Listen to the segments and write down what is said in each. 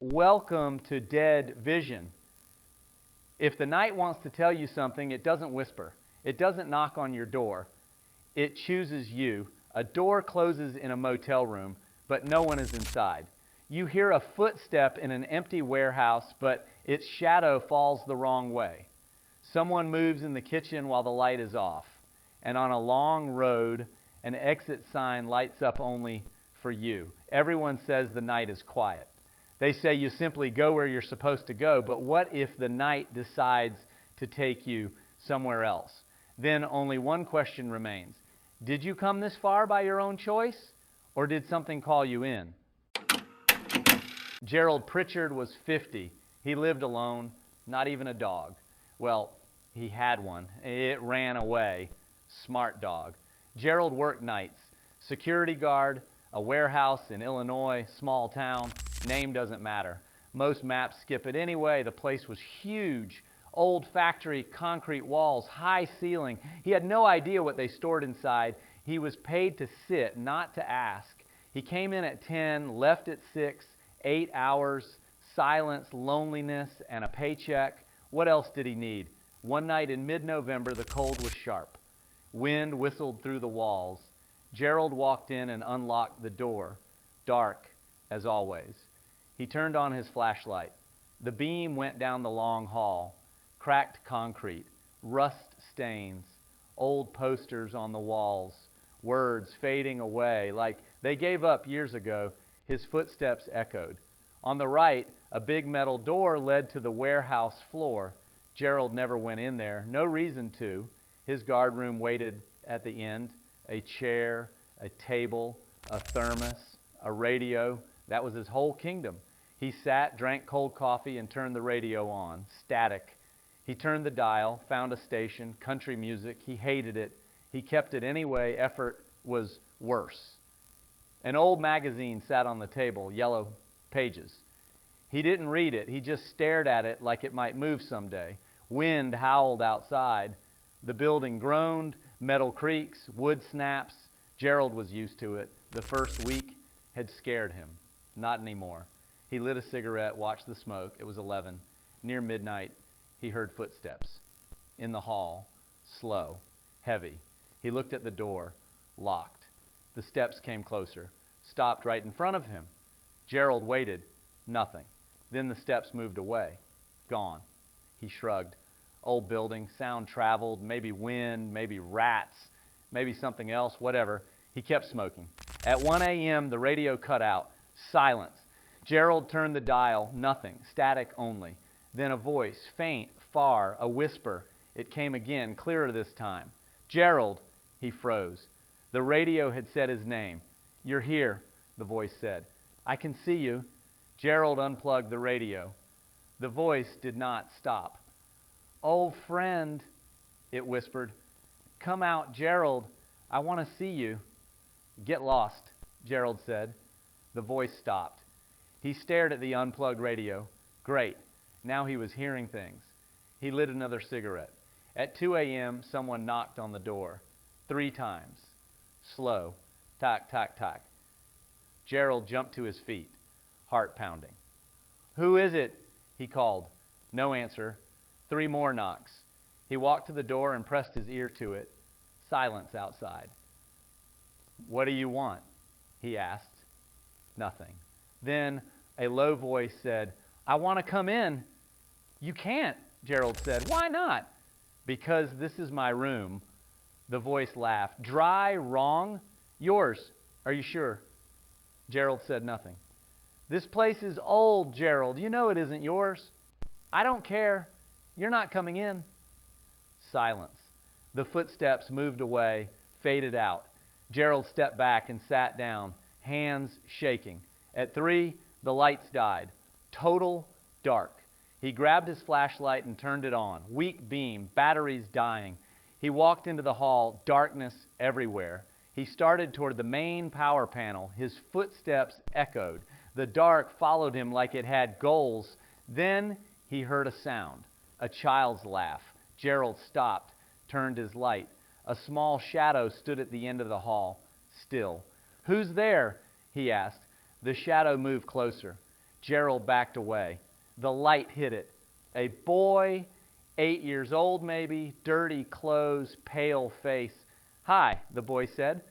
Welcome to Dead Vision. If the night wants to tell you something, it doesn't whisper. It doesn't knock on your door. It chooses you. A door closes in a motel room, but no one is inside. You hear a footstep in an empty warehouse, but its shadow falls the wrong way. Someone moves in the kitchen while the light is off. And on a long road, an exit sign lights up only for you. Everyone says the night is quiet. They say you simply go where you're supposed to go, but what if the night decides to take you somewhere else? Then only one question remains. Did you come this far by your own choice, or did something call you in? Gerald Pritchard was 50. He lived alone, not even a dog. Well, he had one. It ran away. Smart dog. Gerald worked nights. Security guard, a warehouse in Illinois, small town. Name doesn't matter. Most maps skip it anyway. The place was huge. Old factory, concrete walls, high ceiling. He had no idea what they stored inside. He was paid to sit, not to ask. He came in at 10, left at 6, 8 hours, silence, loneliness, and a paycheck. What else did he need? One night in mid-November, the cold was sharp. Wind whistled through the walls. Gerald walked in and unlocked the door. Dark, as always. He turned on his flashlight. The beam went down the long hall. Cracked concrete, rust stains, old posters on the walls, words fading away like they gave up years ago. His footsteps echoed. On the right, a big metal door led to the warehouse floor. Gerald never went in there, no reason to. His guardroom waited at the end. A chair, a table, a thermos, a radio. That was his whole kingdom. He sat, drank cold coffee, and turned the radio on. Static. He turned the dial, found a station, country music. He hated it. He kept it anyway. Effort was worse. An old magazine sat on the table, yellow pages. He didn't read it. He just stared at it like it might move someday. Wind howled outside. The building groaned, metal creaks, wood snaps. Gerald was used to it. The first week had scared him. Not anymore. He lit a cigarette, watched the smoke. It was 11. Near midnight, he heard footsteps. In the hall, slow, heavy. He looked at the door, locked. The steps came closer, stopped right in front of him. Gerald waited. Nothing. Then the steps moved away. Gone. He shrugged. Old building, sound traveled, maybe wind, maybe rats, maybe something else, whatever. He kept smoking. At 1 a.m., the radio cut out. Silence. Gerald turned the dial. Nothing. Static only. Then a voice, faint, far, a whisper. It came again, clearer this time. Gerald. He froze. The radio had said his name. You're here, the voice said. I can see you. Gerald unplugged the radio. The voice did not stop. Old friend, it whispered. Come out, Gerald. I want to see you. Get lost, Gerald said. The voice stopped. He stared at the unplugged radio. Great. Now he was hearing things. He lit another cigarette. At 2 a.m., someone knocked on the door. 3 times. Slow. Tack, tack, tack. Gerald jumped to his feet, heart pounding. Who is it? He called. No answer. 3 more knocks. He walked to the door and pressed his ear to it. Silence outside. What do you want? He asked. Nothing. Then a low voice said, I want to come in. You can't, Gerald said. Why not? Because this is my room. The voice laughed. Dry, wrong? Yours. Are you sure? Gerald said nothing. This place is old, Gerald. You know it isn't yours. I don't care. You're not coming in. Silence. The footsteps moved away, faded out. Gerald stepped back and sat down, hands shaking. At 3, the lights died. Total dark. He grabbed his flashlight and turned it on. Weak beam, batteries dying. He walked into the hall, darkness everywhere. He started toward the main power panel. His footsteps echoed. The dark followed him like it had goals. Then he heard a sound, a child's laugh. Gerald stopped, turned his light. A small shadow stood at the end of the hall, still. Who's there? He asked. The shadow moved closer. Gerald backed away. The light hit it. A boy, 8 years old maybe, dirty clothes, pale face. "Hi," the boy said.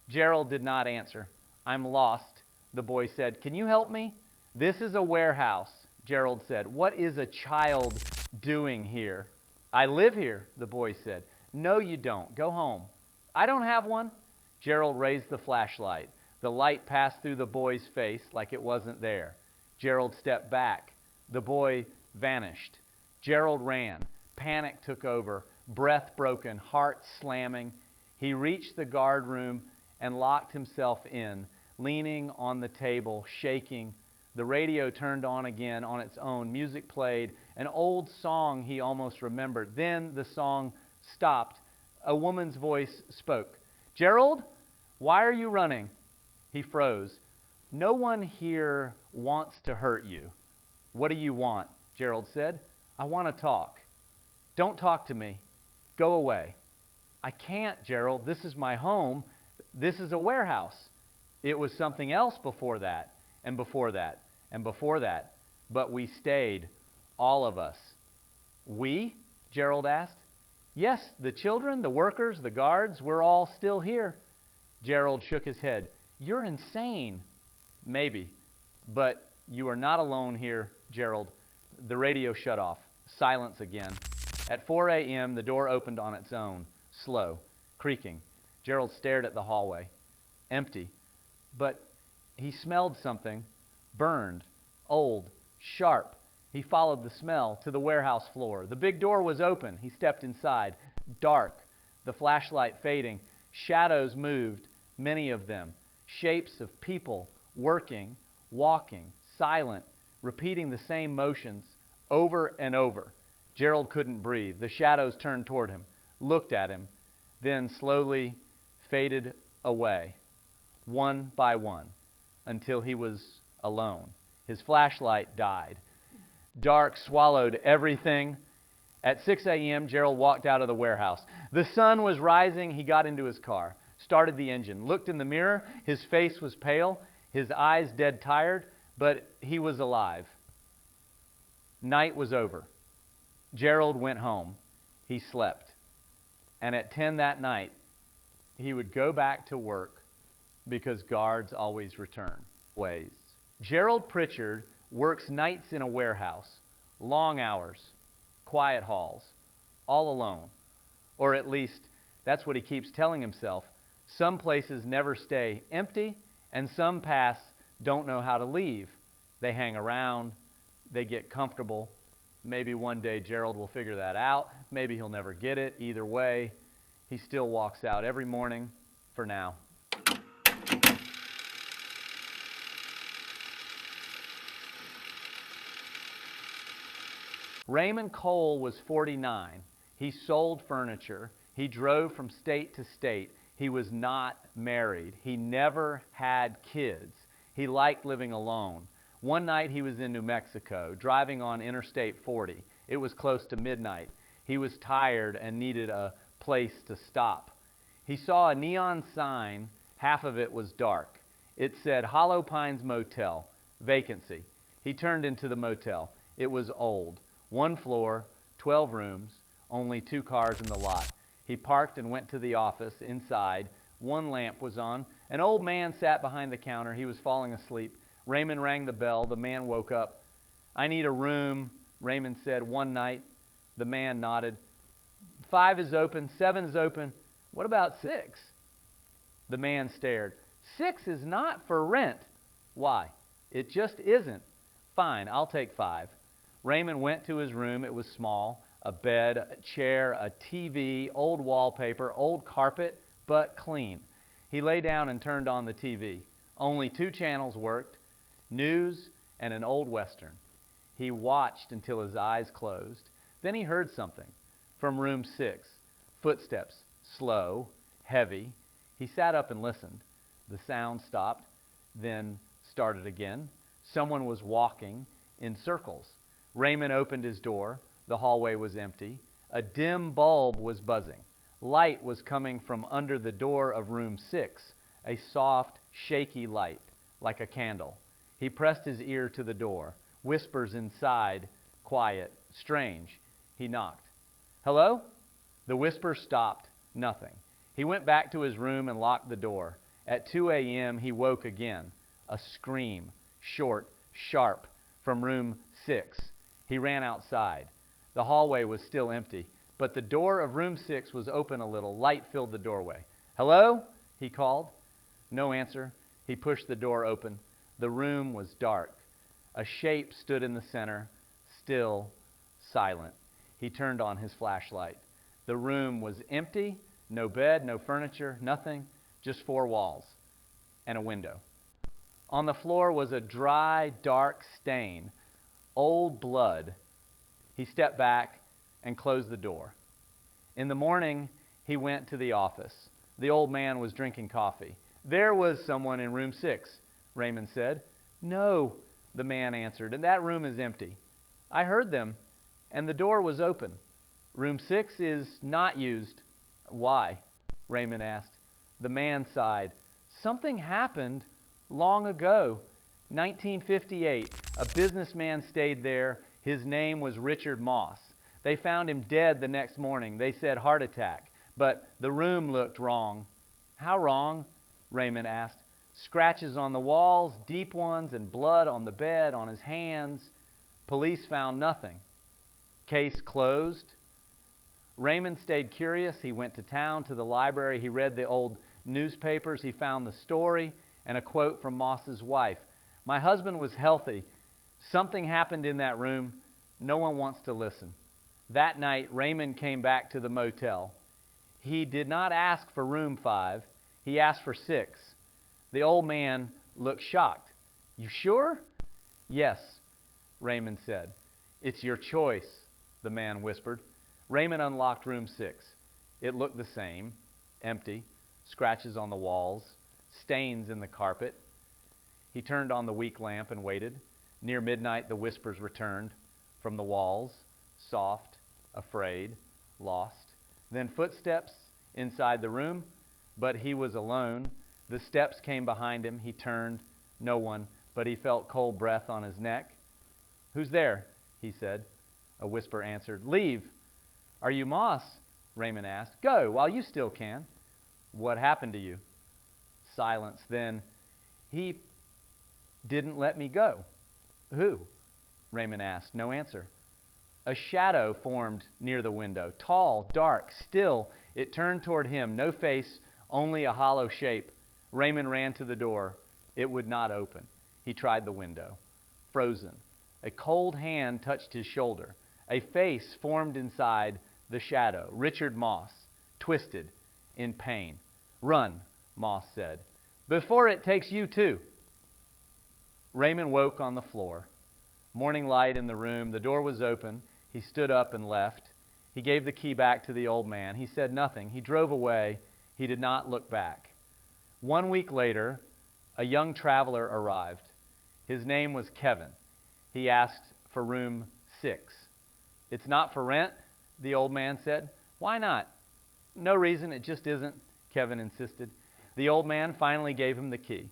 Gerald did not answer. "I'm lost," the boy said. "Can you help me?" "This is a warehouse," Gerald said. "What is a child doing here?" "I live here," the boy said. "No, you don't. Go home." "I don't have one." Gerald raised the flashlight. The light passed through the boy's face like it wasn't there. Gerald stepped back. The boy vanished. Gerald ran. Panic took over. Breath broken, heart slamming. He reached the guard room and locked himself in, leaning on the table, shaking. The radio turned on again on its own. Music played, an old song he almost remembered. Then the song stopped. A woman's voice spoke. "Gerald, why are you running?" He froze. "No one here wants to hurt you." "What do you want?" Gerald said. "I want to talk." "Don't talk to me. Go away." "I can't, Gerald. This is my home. This is a warehouse." It was something else before that, and before that, and before that. But we stayed, all of us. "We?" Gerald asked. "Yes, the children, the workers, the guards, we're all still here." Gerald shook his head. "You're insane." "Maybe, but you are not alone here, Gerald." The radio shut off. Silence again. At 4 a.m., the door opened on its own, slow, creaking. Gerald stared at the hallway. Empty. But he smelled something. Burned. Old. Sharp. He followed the smell to the warehouse floor. The big door was open. He stepped inside. Dark. The flashlight fading. Shadows moved, many of them. Shapes of people working, walking, silent, repeating the same motions over and over. Gerald couldn't breathe. The shadows turned toward him, looked at him, then slowly faded away, one by one, until he was alone. His flashlight died. Dark swallowed everything. At 6 a.m., Gerald walked out of the warehouse. The sun was rising. He got into his car, started the engine, looked in the mirror. His face was pale, his eyes dead tired, but he was alive. Night was over. Gerald went home. He slept. And at 10 that night, he would go back to work because guards always return. Ways. Gerald Pritchard works nights in a warehouse, long hours, quiet halls, all alone. Or at least, that's what he keeps telling himself. Some places never stay empty, and some pass don't know how to leave. They hang around, they get comfortable. Maybe one day Gerald will figure that out. Maybe he'll never get it. Either way, he still walks out every morning for now. Raymond Cole was 49. He sold furniture. He drove from state to state. He was not married. He never had kids. He liked living alone. One night he was in New Mexico, driving on Interstate 40. It was close to midnight. He was tired and needed a place to stop. He saw a neon sign. Half of it was dark. It said Hollow Pines Motel, vacancy. He turned into the motel. It was old. 1 floor, 12 rooms, only 2 cars in the lot. He parked and went to the office. Inside, 1 lamp was on. An old man sat behind the counter. He was falling asleep. Raymond rang the bell. The man woke up. "I need a room," Raymond said. "One night." The man nodded. 5 is open. 7 is open. What about 6? The man stared. 6 is not for rent. Why? It just isn't. Fine, I'll take 5. Raymond went to his room. It was small. A bed, a chair, a TV, old wallpaper, old carpet, but clean. He lay down and turned on the TV. Only 2 channels worked, news and an old Western. He watched until his eyes closed. Then he heard something from room 6. Footsteps, slow, heavy. He sat up and listened. The sound stopped, then started again. Someone was walking in circles. Raymond opened his door. The hallway was empty. A dim bulb was buzzing. Light was coming from under the door of room 6, a soft, shaky light, like a candle. He pressed his ear to the door. Whispers inside, quiet, strange. He knocked. Hello? The whisper stopped. Nothing. He went back to his room and locked the door. At 2 a.m., he woke again. A scream, short, sharp, from room 6. He ran outside. The hallway was still empty, but the door of room 6 was open a little. Light filled the doorway. Hello? He called. No answer. He pushed the door open. The room was dark. A shape stood in the center, still, silent. He turned on his flashlight. The room was empty, no bed, no furniture, nothing, just 4 walls and a window. On the floor was a dry, dark stain, old blood. He stepped back and closed the door. In the morning, he went to the office. The old man was drinking coffee. There was someone in room 6, Raymond said. No, the man answered, and that room is empty. I heard them, and the door was open. Room 6 is not used. Why? Raymond asked. The man sighed. Something happened long ago. 1958, a businessman stayed there. His name was Richard Moss. They found him dead the next morning. They said heart attack, but the room looked wrong. How wrong? Raymond asked. Scratches on the walls, deep ones, and blood on the bed, on his hands. Police found nothing. Case closed. Raymond stayed curious. He went to town, to the library. He read the old newspapers. He found the story and a quote from Moss's wife. My husband was healthy. Something happened in that room. No one wants to listen. That night, Raymond came back to the motel. He did not ask for room 5. He asked for 6. The old man looked shocked. You sure? Yes, Raymond said. It's your choice, the man whispered. Raymond unlocked room 6. It looked the same, empty, scratches on the walls, stains in the carpet. He turned on the weak lamp and waited. Near midnight, the whispers returned from the walls, soft, afraid, lost. Then footsteps inside the room, but he was alone. The steps came behind him. He turned. No one, but he felt cold breath on his neck. Who's there? He said. A whisper answered. Leave. Are you Moss? Raymond asked. Go, while you still can. What happened to you? Silence. Then, he didn't let me go. Who? Raymond asked. No answer. A shadow formed near the window. Tall, dark, still. It turned toward him. No face, only a hollow shape. Raymond ran to the door. It would not open. He tried the window. Frozen. A cold hand touched his shoulder. A face formed inside the shadow. Richard Moss, twisted, in pain. Run, Moss said, before it takes you too. Raymond woke on the floor. Morning light in the room. The door was open. He stood up and left. He gave the key back to the old man. He said nothing. He drove away. He did not look back. 1 week later, a young traveler arrived. His name was Kevin. He asked for room 6. It's not for rent, the old man said. Why not? No reason, it just isn't, Kevin insisted. The old man finally gave him the key.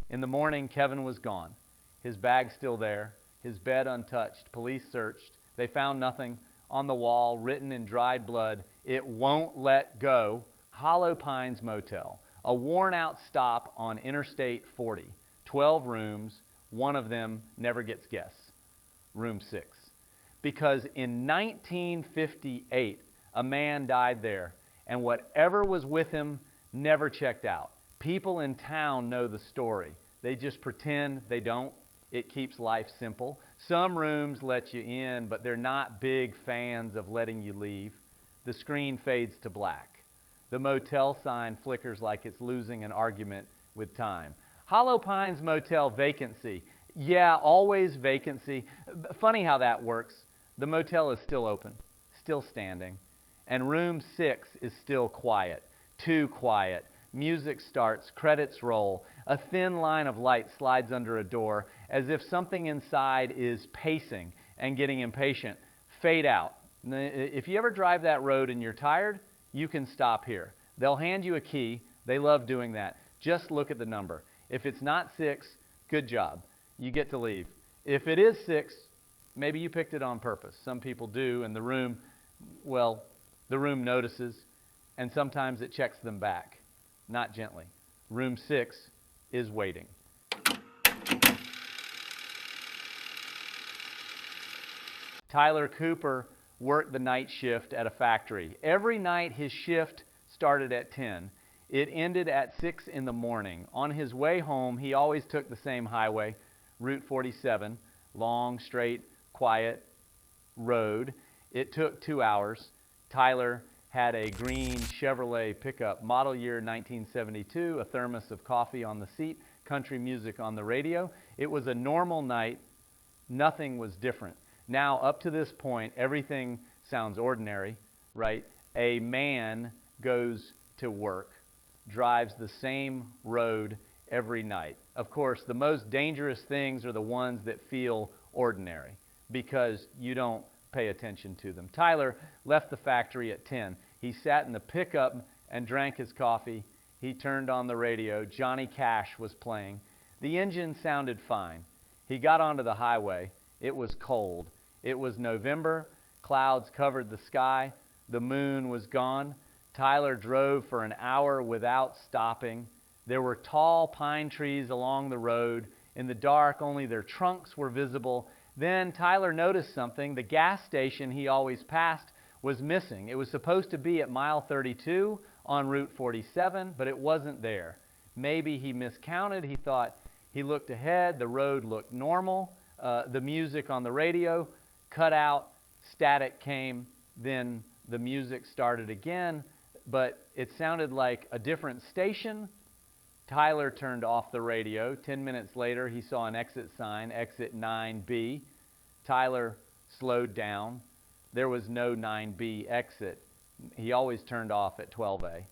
In the morning, Kevin was gone. His bag still there, his bed untouched. Police searched. They found nothing. On the wall, written in dried blood, it won't let go. Hollow Pines Motel, a worn-out stop on Interstate 40. 12 rooms, one of them never gets guests. Room 6. Because in 1958, a man died there, and whatever was with him never checked out. People in town know the story. They just pretend they don't. It keeps life simple. Some rooms let you in, but they're not big fans of letting you leave. The screen fades to black. The motel sign flickers like it's losing an argument with time. Hollow Pines Motel vacancy. Yeah, always vacancy. Funny how that works. The motel is still open, still standing, and room 6 is still quiet, too quiet. Music starts, credits roll. A thin line of light slides under a door as if something inside is pacing and getting impatient. Fade out. If you ever drive that road and you're tired, you can stop here. They'll hand you a key. They love doing that. Just look at the number. If it's not 6, good job. you get to leave. If it is 6, maybe you picked it on purpose. Some people do, and the room notices, and sometimes it checks them back, not gently. Room 6 is waiting. Tyler Cooper worked the night shift at a factory. Every night his shift started at 10. It ended at 6 in the morning. On his way home, he always took the same highway, Route 47, long, straight, quiet road. It took 2 hours. Tyler had a green Chevrolet pickup, model year 1972, a thermos of coffee on the seat, country music on the radio. It was a normal night. Nothing was different. Now, up to this point, everything sounds ordinary, right? A man goes to work, drives the same road every night. Of course, the most dangerous things are the ones that feel ordinary because you don't pay attention to them. Tyler left the factory at 10. He sat in the pickup and drank his coffee. He turned on the radio. Johnny Cash was playing. The engine sounded fine. He got onto the highway. It was cold. It was November. Clouds covered the sky. The moon was gone. Tyler drove for an hour without stopping. There were tall pine trees along the road. In the dark, only their trunks were visible. Then Tyler noticed something. The gas station he always passed was missing. It was supposed to be at mile 32 on Route 47, but it wasn't there. Maybe he miscounted. He thought he looked ahead. The road looked normal. The music on the radio cut out. Static came. Then the music started again, but it sounded like a different station. Tyler turned off the radio. 10 minutes later, he saw an exit sign, exit 9B. Tyler slowed down. There was no 9B exit. He always turned off at 12A.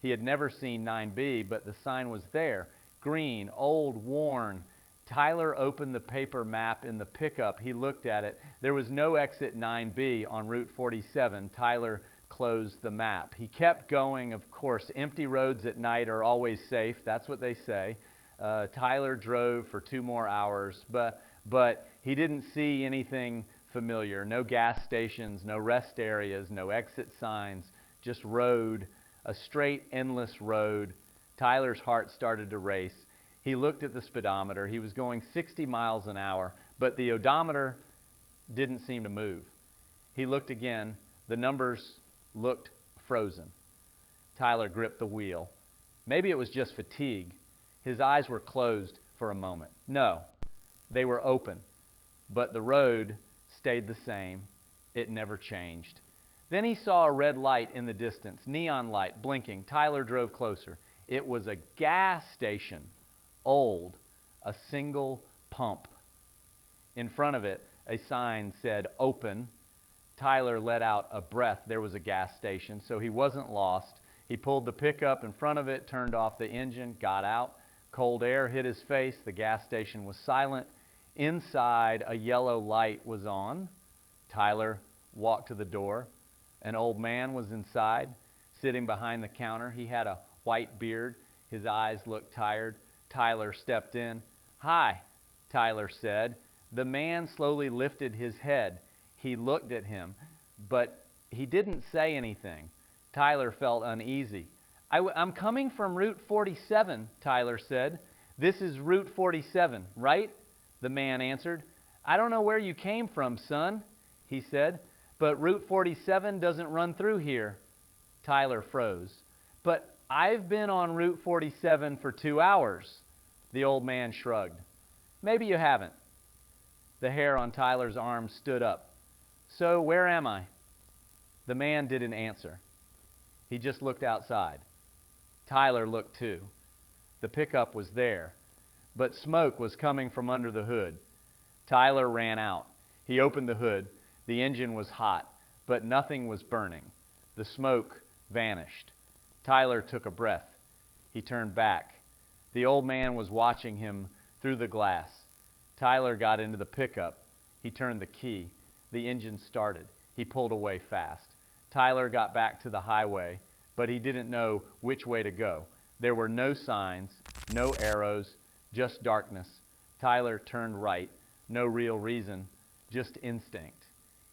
He had never seen 9B, but the sign was there. Green, old, worn. Tyler opened the paper map in the pickup. He looked at it. There was no exit 9B on Route 47. Tyler closed the map. He kept going. Of course, empty roads at night are always safe. That's what they say. Tyler drove for 2 more hours, but he didn't see anything familiar. No gas stations, no rest areas, no exit signs, just road, a straight, endless road. Tyler's heart started to race. He looked at the speedometer. He was going 60 miles an hour, but the odometer didn't seem to move. He looked again. The numbers looked frozen. Tyler gripped the wheel. Maybe it was just fatigue. His eyes were closed for a moment. No, they were open, but the road stayed the same. It never changed. Then he saw a red light in the distance, neon light blinking. Tyler drove closer. It was a gas station, old, a single pump. In front of it, a sign said, "Open." Tyler let out a breath. There was a gas station, so he wasn't lost. He pulled the pickup in front of it, turned off the engine, got out. Cold air hit his face. The gas station was silent. Inside, a yellow light was on. Tyler walked to the door. An old man was inside, sitting behind the counter. He had a white beard. His eyes looked tired. Tyler stepped in. "Hi," Tyler said. The man slowly lifted his head. He looked at him, but he didn't say anything. Tyler felt uneasy. I'm coming from Route 47, Tyler said. "This is Route 47, right?" The man answered. "I don't know where you came from, son," he said, "but Route 47 doesn't run through here." Tyler froze. "But I've been on Route 47 for 2 hours." The old man shrugged. "Maybe you haven't." The hair on Tyler's arm stood up. "So where am I?" The man didn't answer. He just looked outside. Tyler looked too. The pickup was there, but smoke was coming from under the hood. Tyler ran out. He opened the hood. The engine was hot, but nothing was burning. The smoke vanished. Tyler took a breath. He turned back. The old man was watching him through the glass. Tyler got into the pickup. He turned the key. The engine started. He pulled away fast. Tyler got back to the highway, but he didn't know which way to go. There were no signs, no arrows, just darkness. Tyler turned right. No real reason, just instinct.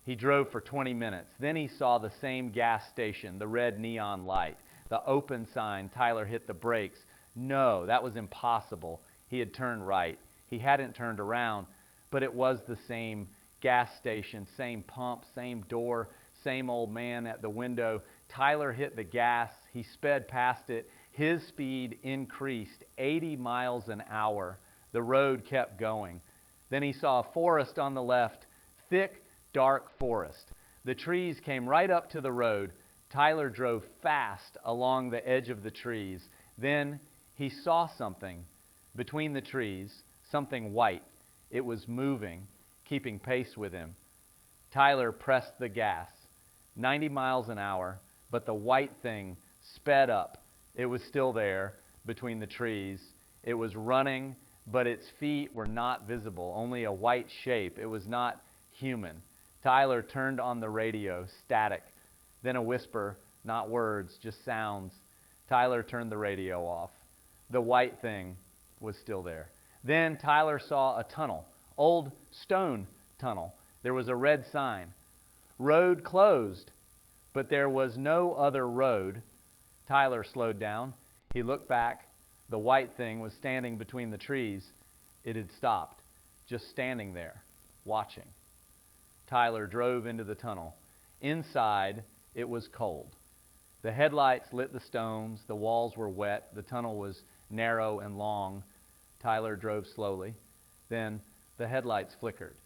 He drove for 20 minutes. Then he saw the same gas station, the red neon light, the open sign. Tyler hit the brakes. No, that was impossible. He had turned right. He hadn't turned around, but it was the same gas station, same pump, same door, same old man at the window. Tyler hit the gas. He sped past it. His speed increased 80 miles an hour. The road kept going. Then he saw a forest on the left, thick, dark forest. The trees came right up to the road. Tyler drove fast along the edge of the trees. Then he saw something between the trees, something white. It was moving, keeping pace with him. Tyler pressed the gas, 90 miles an hour, but the white thing sped up. It was still there between the trees. It was running, but its feet were not visible, only a white shape. It was not human. Tyler turned on the radio, static. Then a whisper, not words, just sounds. Tyler turned the radio off. The white thing was still there. Then Tyler saw a tunnel, old stone tunnel. There was a red sign, road closed, but there was no other road. Tyler slowed down. He looked back. The white thing was standing between the trees. It had stopped, just standing there, watching. Tyler drove into the tunnel. Inside, it was cold. The headlights lit the stones. The walls were wet. The tunnel was narrow and long. Tyler drove slowly. Then the headlights flickered.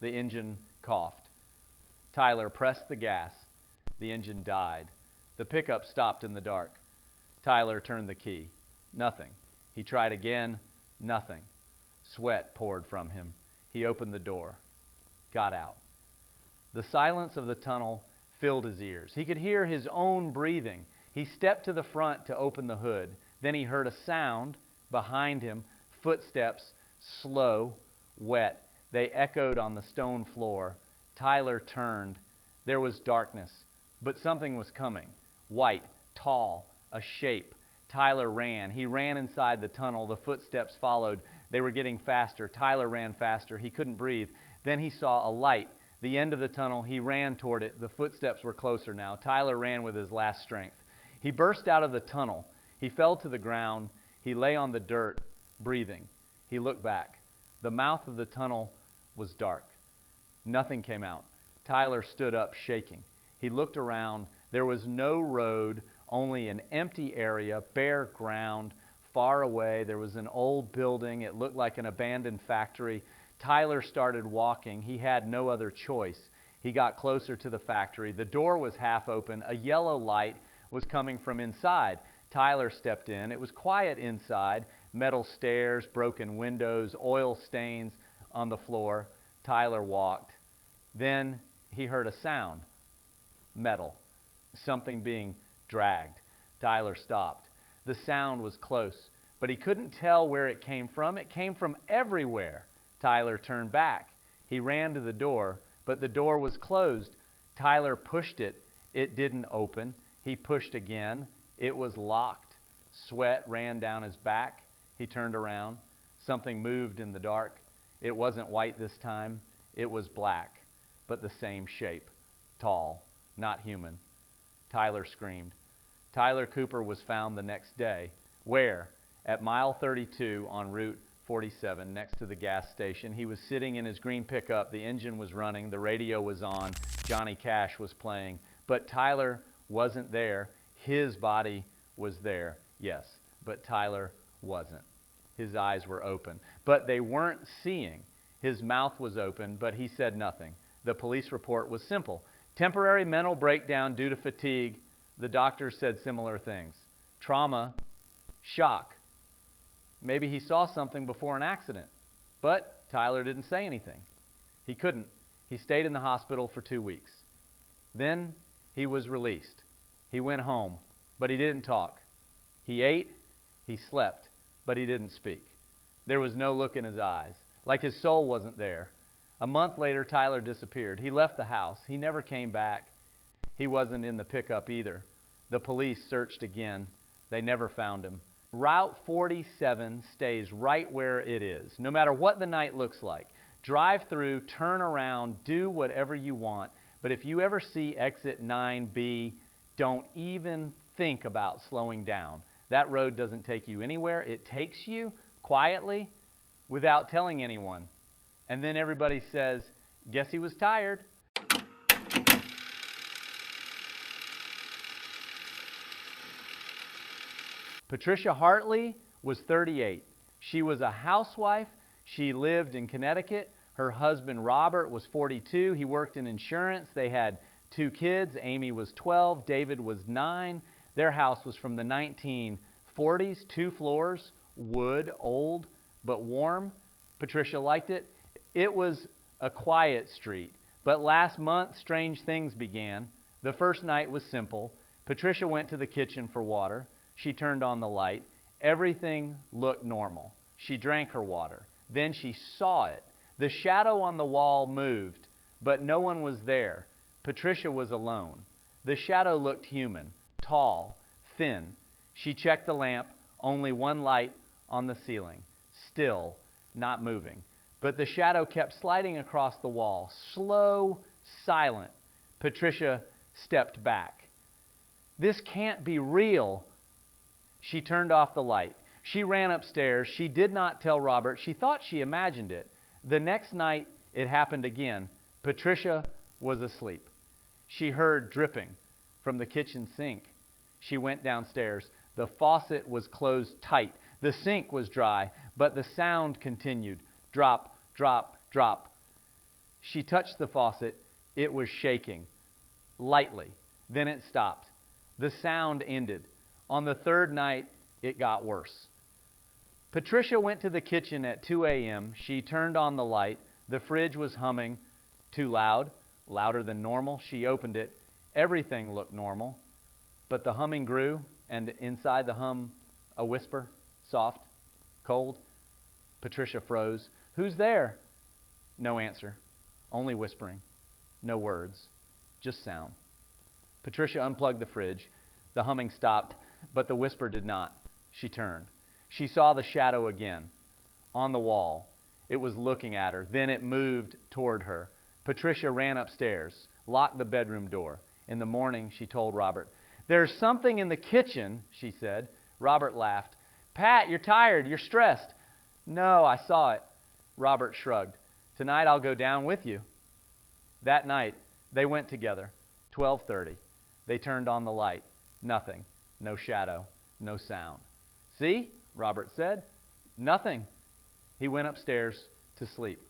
The engine coughed. Tyler pressed the gas. The engine died. The pickup stopped in the dark. Tyler turned the key. Nothing. He tried again. Nothing. Sweat poured from him. He opened the door. Got out. The silence of the tunnel filled his ears. He could hear his own breathing. He stepped to the front to open the hood. Then he heard a sound behind him, footsteps, slow, wet. They echoed on the stone floor. Tyler turned. There was darkness, but something was coming. White, tall, a shape. Tyler ran. He ran inside the tunnel. The footsteps followed. They were getting faster. Tyler ran faster. He couldn't breathe. Then he saw a light. The end of the tunnel. He ran toward it. The footsteps were closer now. Tyler ran with his last strength. He burst out of the tunnel. He fell to the ground. He lay on the dirt, breathing. He looked back. The mouth of the tunnel was dark. Nothing came out. Tyler stood up, shaking. He looked around. There was no road, only an empty area, bare ground. Far away, there was an old building. It looked like an abandoned factory. Tyler started walking. He had no other choice. He got closer to the factory. The door was half open. A yellow light was coming from inside. Tyler stepped in. It was quiet inside. Metal stairs, broken windows, oil stains on the floor. Tyler walked. Then he heard a sound. Metal. Something being dragged. Tyler stopped. The sound was close, but he couldn't tell where it came from. It came from everywhere. Tyler turned back. He ran to the door, but the door was closed. Tyler pushed it. It didn't open. He pushed again. It was locked. Sweat ran down his back. He turned around. Something moved in the dark. It wasn't white this time. It was black, but the same shape. Tall, not human. Tyler screamed. Tyler Cooper was found the next day. Where? At mile 32 on Route 47, next to the gas station. He was sitting in his green pickup. The engine was running. The radio was on. Johnny Cash was playing. But Tyler wasn't there. His body was there, yes, but Tyler wasn't. His eyes were open, but they weren't seeing. His mouth was open, but he said nothing. The police report was simple. Temporary mental breakdown due to fatigue. The doctors said similar things. Trauma, shock. Maybe he saw something before an accident, but Tyler didn't say anything. He couldn't. He stayed in the hospital for 2 weeks. Then he was released. He went home, but he didn't talk. He ate, he slept, but he didn't speak. There was no look in his eyes, like his soul wasn't there. A month later, Tyler disappeared. He left the house. He never came back. He wasn't in the pickup either. The police searched again. They never found him. Route 47 stays right where it is, no matter what the night looks like. Drive through, turn around, do whatever you want. But if you ever see exit 9B, don't even think about slowing down. That road doesn't take you anywhere. It takes you quietly without telling anyone. And then everybody says, guess he was tired. Patricia Hartley was 38. She was a housewife. She lived in Connecticut. Her husband, Robert, was 42. He worked in insurance. They had 2 kids. Amy was 12. David was 9. Their house was from the 1940s, 2 floors, wood, old, but warm. Patricia liked it. It was a quiet street. But last month, strange things began. The first night was simple. Patricia went to the kitchen for water. She turned on the light. Everything looked normal. She drank her water. Then she saw it. The shadow on the wall moved, but no one was there. Patricia was alone. The shadow looked human, tall, thin. She checked the lamp, only one light on the ceiling, still, not moving. But the shadow kept sliding across the wall, slow, silent. Patricia stepped back. This can't be real. She turned off the light. She ran upstairs. She did not tell Robert. She thought she imagined it. The next night, it happened again. Patricia was asleep. She heard dripping from the kitchen sink. She went downstairs. The faucet was closed tight. The sink was dry, but the sound continued. Drop, drop, drop. She touched the faucet. It was shaking, lightly. Then it stopped. The sound ended. On the third night, it got worse. Patricia went to the kitchen at 2 a.m. She turned on the light. The fridge was humming. Too loud, louder than normal. She opened it. Everything looked normal. But the humming grew, and inside the hum, a whisper, soft, cold. Patricia froze. Who's there? No answer. Only whispering. No words. Just sound. Patricia unplugged the fridge. The humming stopped, but the whisper did not. She turned. She saw the shadow again on the wall. It was looking at her. Then it moved toward her. Patricia ran upstairs, locked the bedroom door. In the morning, she told Robert. There's something in the kitchen, she said. Robert laughed. Pat, you're tired. You're stressed. No, I saw it. Robert shrugged. Tonight I'll go down with you. That night, they went together. 12:30. They turned on the light. Nothing. No shadow. No sound. See? Robert said. Nothing. He went upstairs to sleep.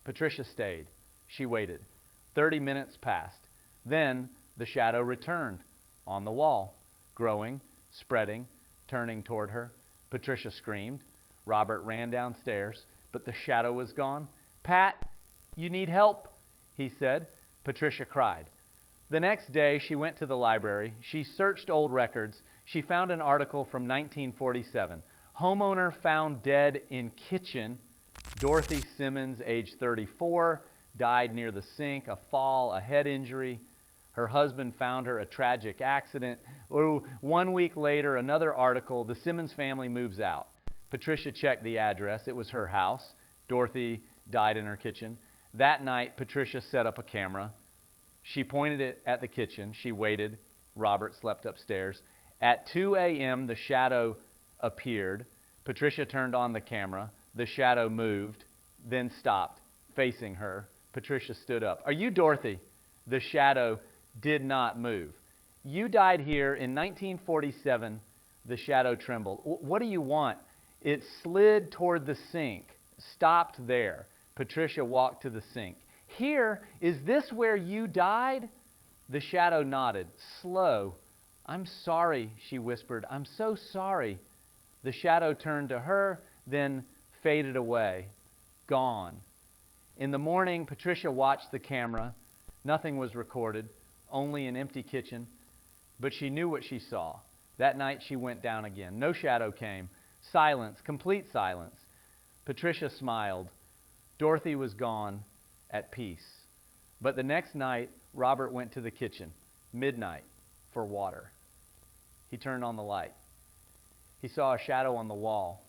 Patricia stayed. She waited. 30 minutes passed. Then the shadow returned on the wall, growing, spreading, turning toward her. Patricia screamed. Robert ran downstairs, but the shadow was gone. Pat, you need help, he said. Patricia cried. The next day, she went to the library. She searched old records. She found an article from 1947. Homeowner found dead in kitchen. Dorothy Simmons, age 34, died near the sink, a fall, a head injury. Her husband found her, a tragic accident. 1 week later, another article, the Simmons family moves out. Patricia checked the address. It was her house. Dorothy died in her kitchen. That night, Patricia set up a camera. She pointed it at the kitchen. She waited. Robert slept upstairs. At 2 a.m., the shadow appeared. Patricia turned on the camera. The shadow moved, then stopped, facing her. Patricia stood up. Are you Dorothy? The shadow did not move. You died here in 1947. The shadow trembled. What do you want? It slid toward the sink, stopped there. Patricia walked to the sink. Here, is this where you died? The shadow nodded, slow. I'm sorry, she whispered. I'm so sorry. The shadow turned to her, then faded away, gone. In the morning, Patricia watched the camera. Nothing was recorded, only an empty kitchen. But she knew what she saw. That night, she went down again. No shadow came. Silence, complete silence. Patricia smiled. Dorothy was gone, at peace. But the next night, Robert went to the kitchen, midnight, for water. He turned on the light. He saw a shadow on the wall.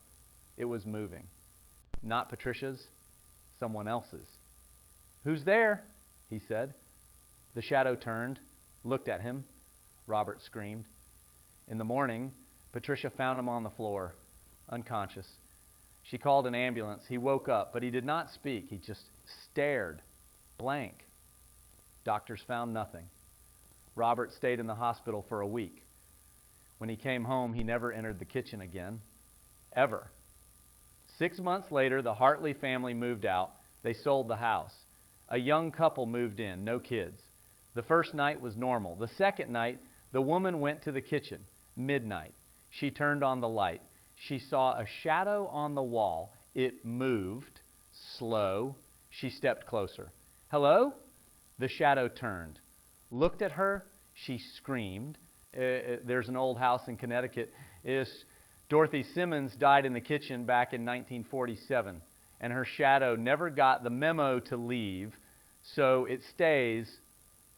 It was moving. Not Patricia's, someone else's. "Who's there?" he said. The shadow turned, looked at him. Robert screamed. In the morning, Patricia found him on the floor, unconscious. She called an ambulance. He woke up, but he did not speak. He just stared, blank. Doctors found nothing. Robert stayed in the hospital for a week. When he came home, he never entered the kitchen again, ever. 6 months later, the Hartley family moved out. They sold the house. A young couple moved in, no kids. The first night was normal. The second night, the woman went to the kitchen, midnight. She turned on the light. She saw a shadow on the wall. It moved, slow. She stepped closer. "Hello?" The shadow turned, looked at her. She screamed. There's an old house in Connecticut. Dorothy Simmons died in the kitchen back in 1947, and her shadow never got the memo to leave, so it stays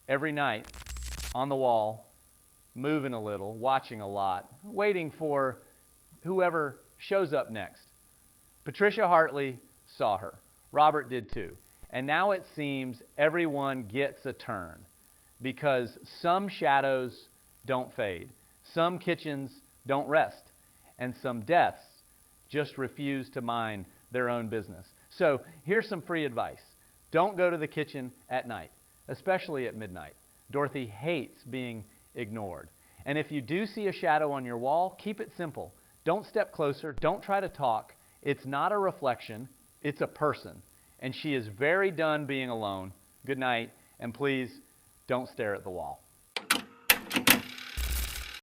every night on the wall, moving a little, watching a lot, waiting for whoever shows up next. Patricia Hartley saw her. Robert did too. And now it seems everyone gets a turn, because some shadows don't fade, some kitchens don't rest, and some deaths just refuse to mind their own business. So here's some free advice. Don't go to the kitchen at night, especially at midnight. Dorothy hates being ignored. And if you do see a shadow on your wall, keep it simple. Don't step closer. Don't try to talk. It's not a reflection. It's a person. And she is very done being alone. Good night. And please don't stare at the wall.